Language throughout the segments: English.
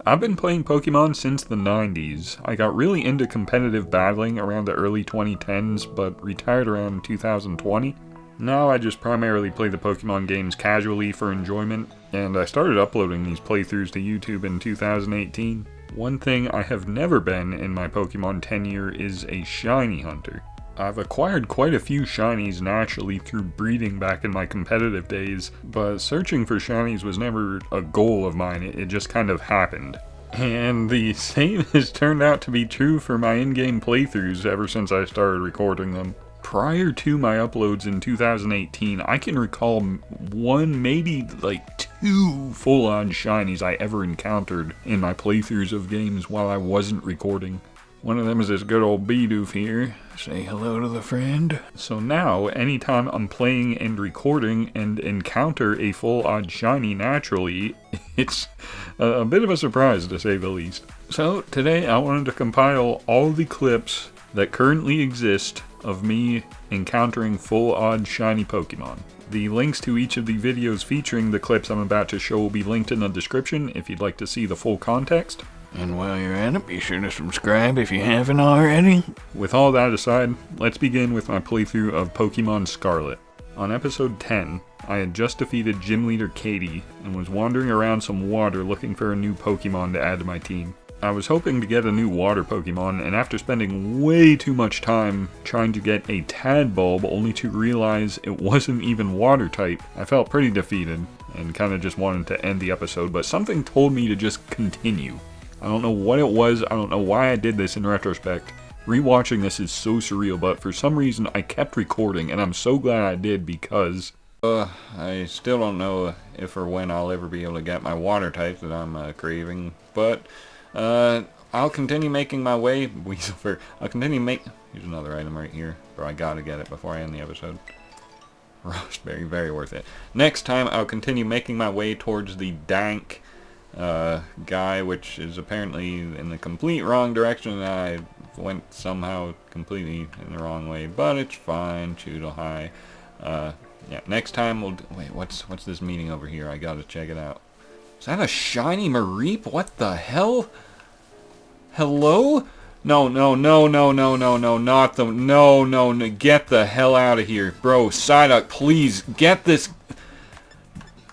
I've been playing Pokemon since the 90s. I got really into competitive battling around the early 2010s, but retired around 2020. Now I just primarily play the Pokemon games casually for enjoyment, and I started uploading these playthroughs to YouTube in 2018. One thing I have never been in my Pokemon tenure is a shiny hunter. I've acquired quite a few shinies naturally through breeding back in my competitive days, but searching for shinies was never a goal of mine, it just kind of happened. And the same has turned out to be true for my in-game playthroughs ever since I started recording them. Prior to my uploads in 2018, I can recall one, maybe like two full-on shinies I ever encountered in my playthroughs of games while I wasn't recording. One of them is this good old Bidoof here. Say hello to the friend. So now, anytime I'm playing and recording and encounter a full-on shiny naturally, it's a bit of a surprise to say the least. So today I wanted to compile all the clips that currently exist of me encountering full-on shiny Pokemon. The links to each of the videos featuring the clips I'm about to show will be linked in the description if you'd like to see the full context. And while you're at it, be sure to subscribe if you haven't already. With all that aside, let's begin with my playthrough of Pokemon Scarlet. On episode 10, I had just defeated Gym Leader Katie and was wandering around some water looking for a new Pokemon to add to my team. I was hoping to get a new water Pokemon, and after spending way too much time trying to get a Tadbulb only to realize it wasn't even water type, I felt pretty defeated and kind of just wanted to end the episode, but something told me to just continue. I don't know what it was, I don't know why I did this in retrospect. Rewatching this is so surreal, but for some reason I kept recording, and I'm so glad I did because... I still don't know if or when I'll ever be able to get my water type that I'm craving, but I'll continue making my way. Here's another item right here, bro. I gotta get it before I end the episode. Raspberry, very worth it. Next time I'll continue making my way towards the dank guy, which is apparently in the complete wrong direction. I went somehow completely in the wrong way, but it's fine. Choodle high. Yeah, next time we'll... Wait, what's this meeting over here? I gotta check it out. Is that a shiny Mareep? What the hell? Hello? No, not the... No, get the hell out of here. Bro, Psyduck, please, get this...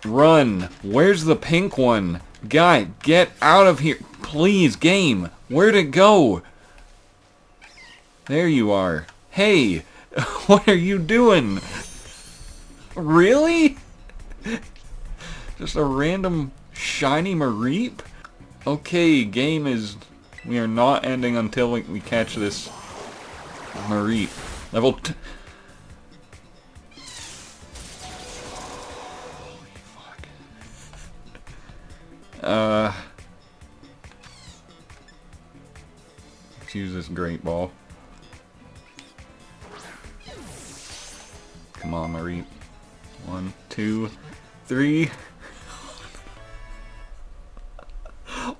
Run. Where's the pink one? Guy, get out of here. Please, game. Where'd it go? There you are. Hey, what are you doing? Really? Just a random shiny Mareep? Okay, game is... We are not ending until we catch this Mareep. Level let's use this Great Ball. Come on, Mareep. 1, 2, 3.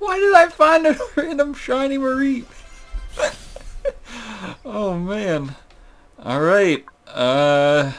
Why did I find a random shiny Mareep? Oh man. Alright. I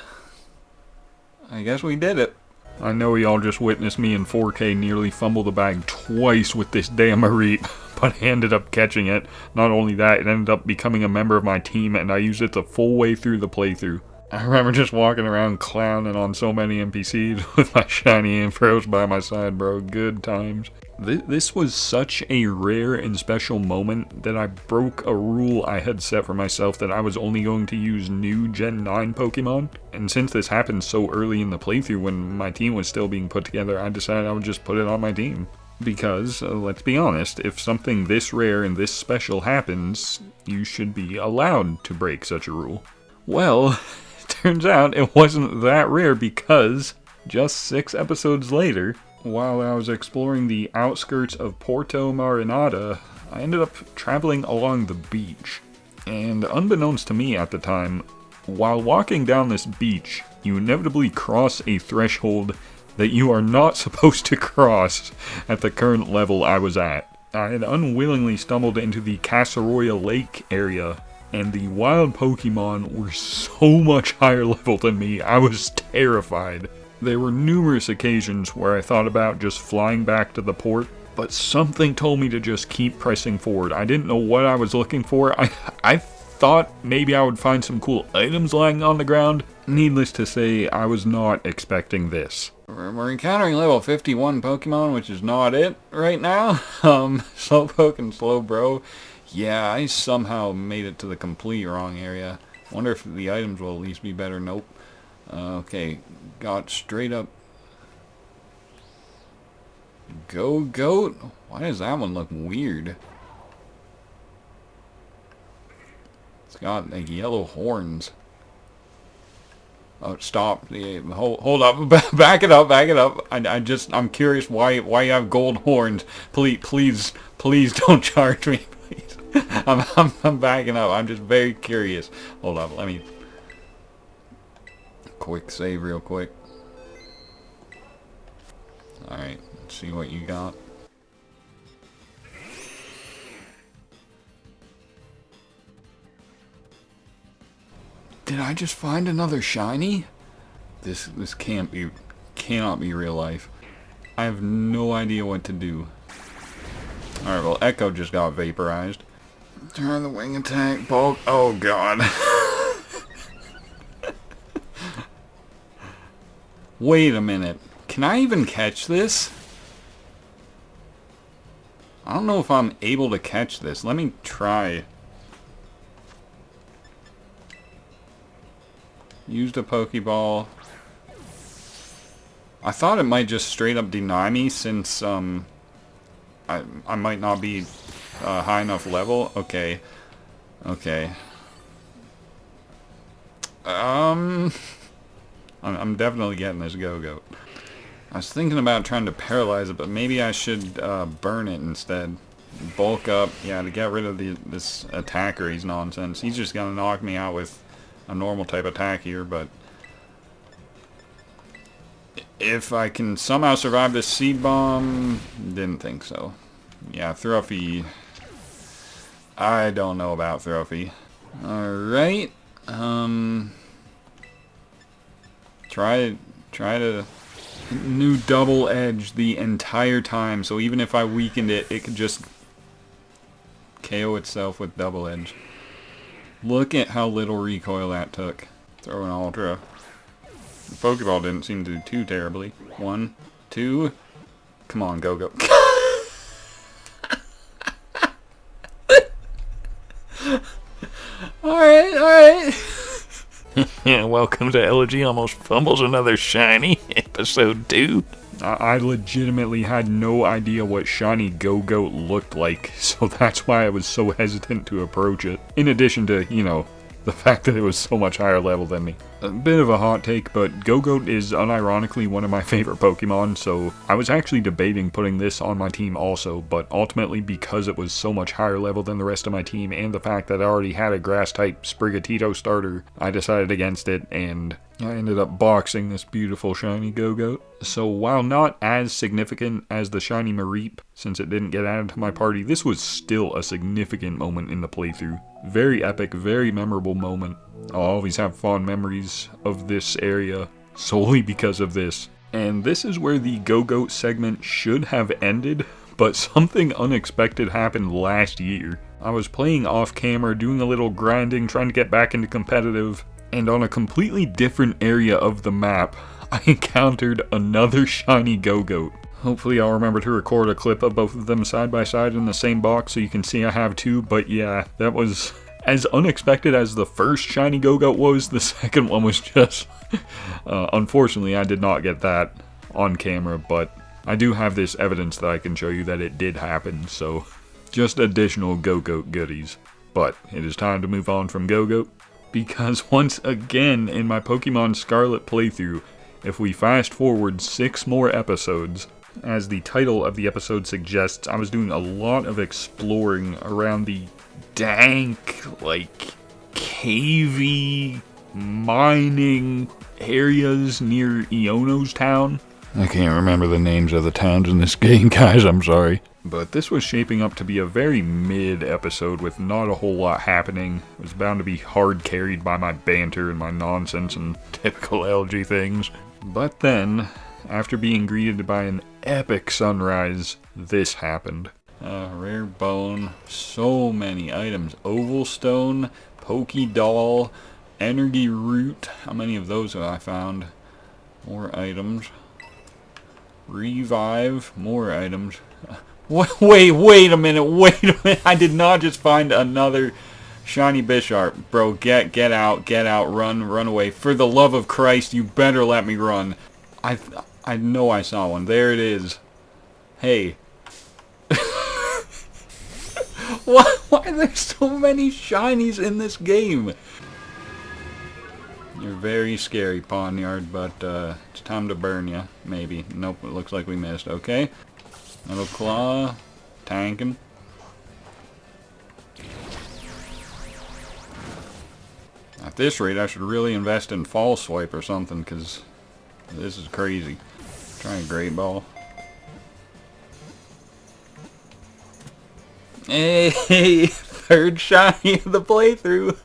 guess we did it. I know y'all just witnessed me in 4K nearly fumble the bag twice with this damn Mareep, but I ended up catching it. Not only that, it ended up becoming a member of my team, and I used it the full way through the playthrough. I remember just walking around clowning on so many NPCs with my shiny Ampharos by my side, bro. Good times. This was such a rare and special moment that I broke a rule I had set for myself that I was only going to use new Gen 9 Pokemon. And since this happened so early in the playthrough when my team was still being put together, I decided I would just put it on my team. Because, let's be honest, if something this rare and this special happens, you should be allowed to break such a rule. Well, turns out it wasn't that rare because just 6 episodes later, while I was exploring the outskirts of Porto Marinada, I ended up traveling along the beach. And unbeknownst to me at the time, while walking down this beach, you inevitably cross a threshold that you are not supposed to cross at the current level I was at. I had unwillingly stumbled into the Casaroya Lake area, and the wild Pokemon were so much higher level than me, I was terrified. There were numerous occasions where I thought about just flying back to the port but something told me to just keep pressing forward. I didn't know what I was looking for. I thought maybe I would find some cool items lying on the ground. Needless to say, I was not expecting this. We're encountering level 51 Pokemon, which is not it right now. Slowpoke and Slowbro. Yeah, I somehow made it to the complete wrong area. Wonder if the items will at least be better. Nope. Okay, got straight up. Go-Goat? Why does that one look weird? It's got like yellow horns. Oh, stop! Hold up! Back it up! Back it up! I'm curious why you have gold horns. Please don't charge me. Please, I'm backing up. I'm just very curious. Hold up, let me quick save real quick. All right, let's see what you got. Did I just find another shiny? This cannot be real life. I have no idea what to do. Alright, well, Echo just got vaporized. Turn the wing attack, bulk. Oh god. Wait a minute. Can I even catch this? I don't know if I'm able to catch this. Let me try. Used a Pokeball. I thought it might just straight up deny me since I might not be high enough level. Okay. Okay. I'm definitely getting this Go-Goat. I was thinking about trying to paralyze it, but maybe I should burn it instead. Bulk up, yeah, to get rid of this attacker. He's nonsense. He's just gonna knock me out with a normal type attack here, but if I can somehow survive this seed bomb, didn't think so. Yeah, Thruffy. I don't know about Thruffy. Alright. Try to new double edge the entire time, so even if I weakened it, it could just KO itself with double edge. Look at how little recoil that took. Throw an Ultra. The Pokeball didn't seem to do too terribly. 1, 2. Come on, Go-Go. Alright. Welcome to Elegy Almost Fumbles Another Shiny, Episode 2. I legitimately had no idea what shiny Go-Goat looked like, so that's why I was so hesitant to approach it. In addition to, you know, the fact that it was so much higher level than me. A bit of a hot take, but Go-Goat is unironically one of my favorite Pokemon, so I was actually debating putting this on my team also, but ultimately because it was so much higher level than the rest of my team and the fact that I already had a Grass-type Sprigatito starter, I decided against it, and I ended up boxing this beautiful shiny Go-Goat. So while not as significant as the shiny Mareep, since it didn't get added to my party, this was still a significant moment in the playthrough. Very epic, very memorable moment. I'll always have fond memories of this area solely because of this. And this is where the Go-Goat segment should have ended, but something unexpected happened last year. I was playing off camera, doing a little grinding, trying to get back into competitive, and on a completely different area of the map, I encountered another shiny Go-Goat. Hopefully I'll remember to record a clip of both of them side by side in the same box so you can see I have two, but yeah, that was as unexpected as the first shiny Go-Goat was. The second one was just... unfortunately, I did not get that on camera, but I do have this evidence that I can show you that it did happen, so just additional Go-Goat goodies. But it is time to move on from Go-Goat, because once again in my Pokemon Scarlet playthrough, if we fast forward 6 more episodes, as the title of the episode suggests, I was doing a lot of exploring around the dank, like, cavey, mining areas near Iono's town. I can't remember the names of the towns in this game, guys, I'm sorry. But this was shaping up to be a very mid episode with not a whole lot happening. It was bound to be hard carried by my banter and my nonsense and typical LG things. But then, after being greeted by an epic sunrise, this happened. Rare bone, so many items. Oval stone, Pokey doll, energy root. How many of those have I found? More items. Revive, more items. Wait a minute. I did not just find another shiny Bisharp. Bro, get out, run away. For the love of Christ, you better let me run. I know I saw one. There it is. Hey. Why are there so many shinies in this game? You're very scary, Pawnyard, but it's time to burn you. Maybe. Nope, it looks like we missed. Okay. Metal Claw. Tanking. At this rate, I should really invest in Fall Swipe or something, because this is crazy. Try a Great Ball. Hey, third shiny of the playthrough.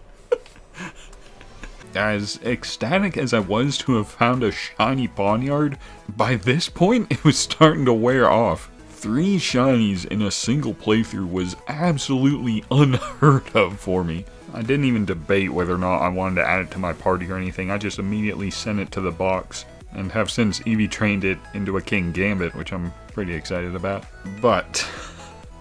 As ecstatic as I was to have found a shiny Pawnyard, by this point it was starting to wear off. 3 shinies in a single playthrough was absolutely unheard of for me. I didn't even debate whether or not I wanted to add it to my party or anything. I just immediately sent it to the box, and have since Eevee trained it into a King Gambit, which I'm pretty excited about. But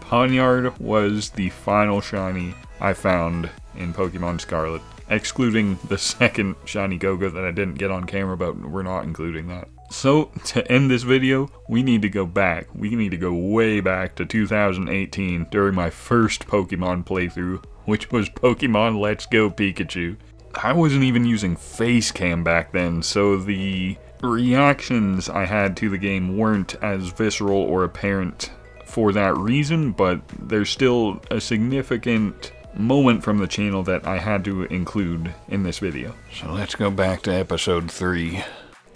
Pawnyard was the final shiny I found in Pokemon Scarlet, excluding the second shiny Go-Go that I didn't get on camera, but we're not including that. So, to end this video, we need to go back. We need to go way back to 2018 during my first Pokemon playthrough, which was Pokemon Let's Go Pikachu. I wasn't even using face cam back then, so the reactions I had to the game weren't as visceral or apparent for that reason, but there's still a significant moment from the channel that I had to include in this video. So let's go back to episode 3.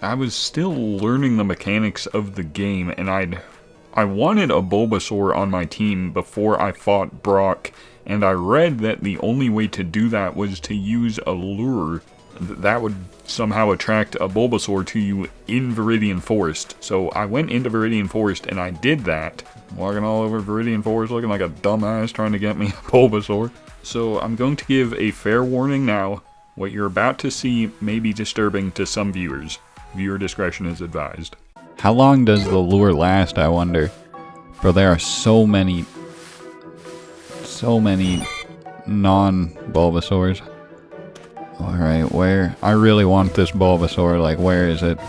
I was still learning the mechanics of the game, and I wanted a Bulbasaur on my team before I fought Brock, and I read that the only way to do that was to use a lure that would somehow attract a Bulbasaur to you in Viridian Forest. So I went into Viridian Forest and I did that. Walking all over Viridian Forest looking like a dumbass trying to get me a Bulbasaur. So I'm going to give a fair warning now. What you're about to see may be disturbing to some viewers. Viewer discretion is advised. How long does the lure last, I wonder? Bro, there are so many non-Bulbasaurs. Alright, where? I really want this Bulbasaur, like, where is it?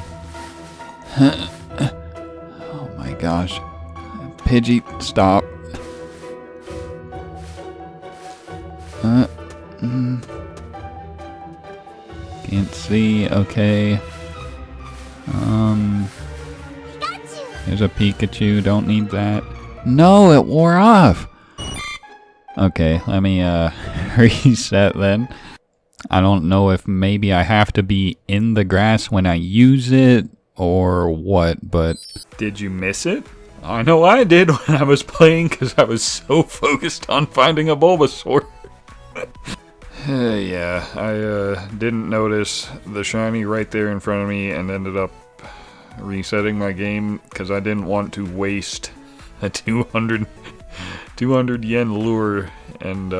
Oh my gosh. Pidgey, stop. Can't see, okay. There's a Pikachu, don't need that. No, it wore off! Okay, let me reset then. I don't know if maybe I have to be in the grass when I use it or what, but... Did you miss it? I know I did when I was playing because I was so focused on finding a Bulbasaur. Yeah, I didn't notice the shiny right there in front of me and ended up resetting my game because I didn't want to waste a 200 yen lure, and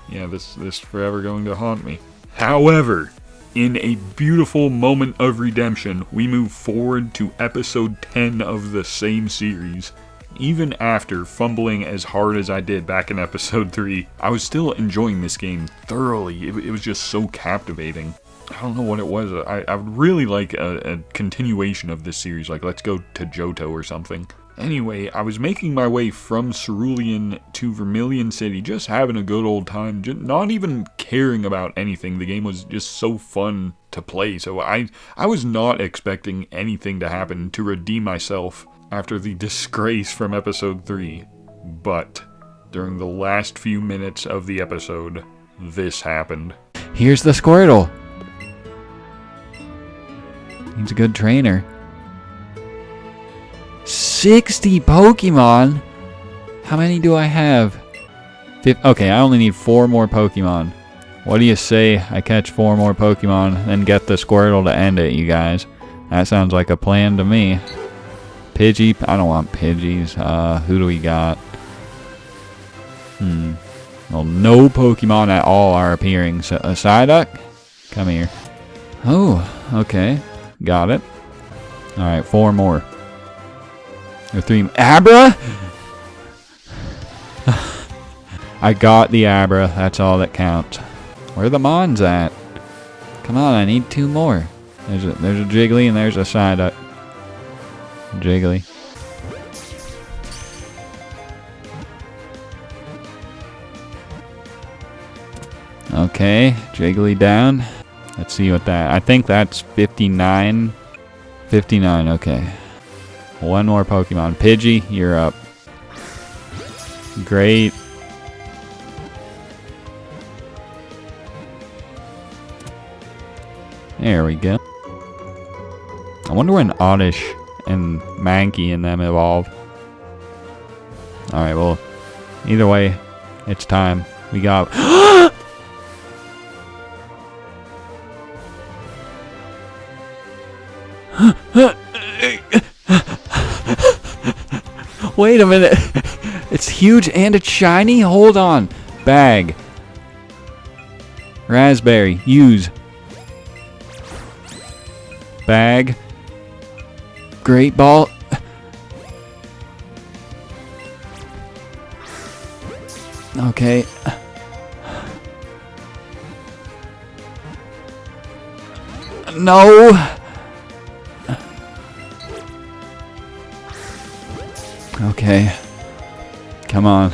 yeah, this forever going to haunt me. However, in a beautiful moment of redemption, we move forward to episode 10 of the same series. Even after fumbling as hard as I did back in episode 3, I was still enjoying this game thoroughly. It was just so captivating. I don't know what it was. I would really like a continuation of this series, like let's go to Johto or something. Anyway, I was making my way from Cerulean to Vermilion City, just having a good old time, just not even caring about anything. The game was just so fun to play, so I was not expecting anything to happen to redeem myself after the disgrace from episode 3. But during the last few minutes of the episode, this happened. Here's the Squirtle! He's a good trainer. 60 Pokemon? How many do I have? Okay, I only need 4 more Pokemon. What do you say I catch 4 more Pokemon and get the Squirtle to end it, you guys? That sounds like a plan to me. Pidgey. I don't want Pidgeys. Who do we got? Well, no Pokemon at all are appearing. So, Psyduck, come here. Oh, okay. Got it. Alright, 4 more. Or 3. Abra? I got the Abra. That's all that counts. Where are the Mons at? Come on, I need 2 more. There's a Jiggly and there's a Psyduck. Jiggly. Okay, Jiggly down. Let's see what that... I think that's 59. 59, okay. 1 more Pokemon. Pidgey, you're up. Great. There we go. I wonder when Oddish and Mankey and them evolve. Alright, well, either way, it's time. We got... Wait a minute. It's huge and it's shiny? Hold on. Bag. Raspberry. Use. Bag. Great ball. Okay. No. Okay. Come on.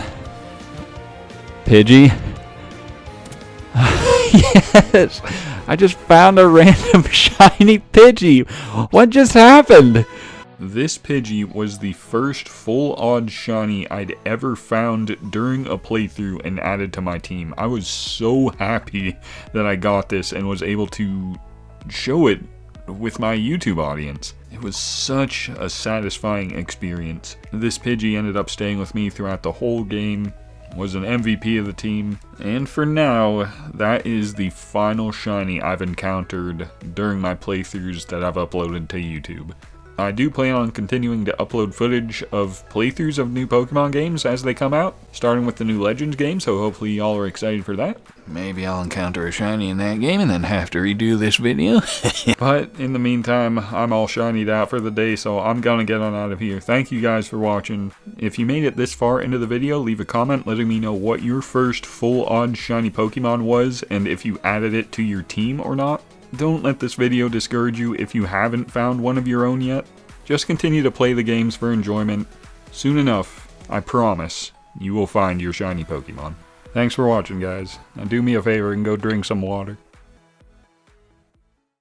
Pidgey. Yes! I just found a random shiny Pidgey. What just happened? This Pidgey was the first full odd shiny I'd ever found during a playthrough and added to my team. I was so happy that I got this and was able to show it with my YouTube audience. It was such a satisfying experience. This Pidgey ended up staying with me throughout the whole game, was an MVP of the team, and for now, that is the final shiny I've encountered during my playthroughs that I've uploaded to YouTube. I do plan on continuing to upload footage of playthroughs of new Pokemon games as they come out, starting with the new Legends game, so hopefully y'all are excited for that. Maybe I'll encounter a shiny in that game and then have to redo this video. But in the meantime, I'm all shinied out for the day, so I'm gonna get on out of here. Thank you guys for watching. If you made it this far into the video, leave a comment letting me know what your first full odd shiny Pokemon was and if you added it to your team or not. Don't let this video discourage you if you haven't found one of your own yet. Just continue to play the games for enjoyment. Soon enough, I promise, you will find your shiny Pokemon. Thanks for watching, guys. Now do me a favor and go drink some water.